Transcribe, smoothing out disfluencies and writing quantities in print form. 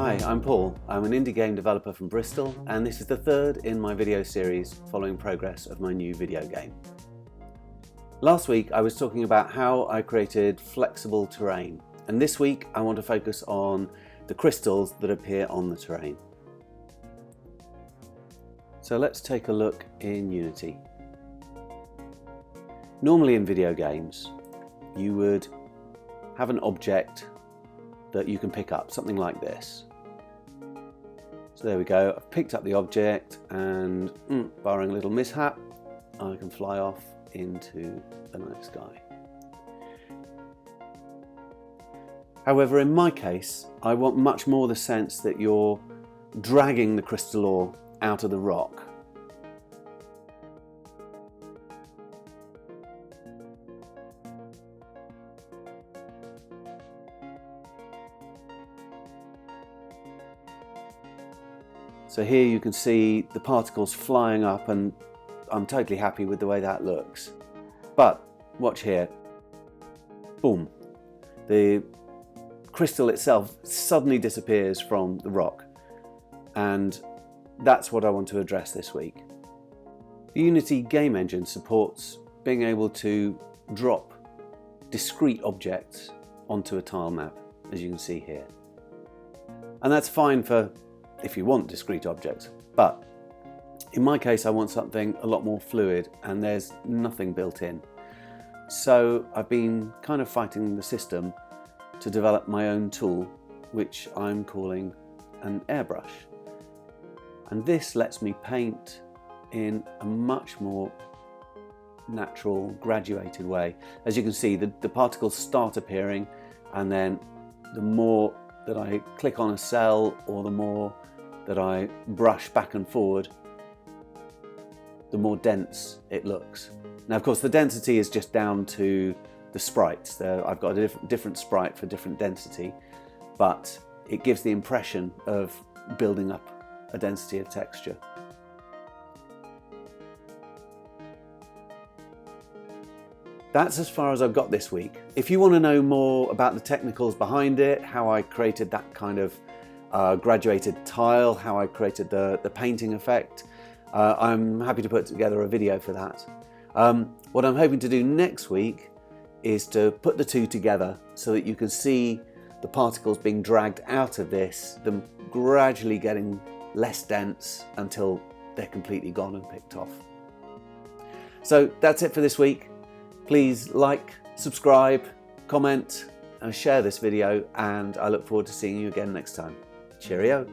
Hi, I'm Paul. I'm an indie game developer from Bristol, and this is the third in my video series following progress of my new video game. Last week I was talking about how I created flexible terrain, and this week I want to focus on the crystals that appear on the terrain. So let's take a look in Unity. Normally in video games you would have an object that you can pick up, something like this. So there we go, I've picked up the object and barring a little mishap, I can fly off into the night sky. However, in my case, I want much more the sense that you're dragging the crystal ore out of the rock. So here you can see the particles flying up, and I'm totally happy with the way that looks. But watch here, boom, the crystal itself suddenly disappears from the rock, and that's what I want to address this week. The Unity game engine supports being able to drop discrete objects onto a tile map, as you can see here. And that's fine for if you want discrete objects, but in my case I want something a lot more fluid, and there's nothing built in. So I've been kind of fighting the system to develop my own tool, which I'm calling an airbrush. And this lets me paint in a much more natural, graduated way. As you can see, the particles start appearing, and then the more that I click on a cell, or the more that I brush back and forward, the more dense it looks. Now, of course, the density is just down to the sprites. I've got a different sprite for different density, but it gives the impression of building up a density of texture. That's as far as I've got this week. If you want to know more about the technicals behind it, how I created that kind of graduated tile, how I created the painting effect, I'm happy to put together a video for that. What I'm hoping to do next week is to put the two together so that you can see the particles being dragged out of this, them gradually getting less dense until they're completely gone and picked off. So that's it for this week. Please like, subscribe, comment and share this video, and I look forward to seeing you again next time. Cheerio!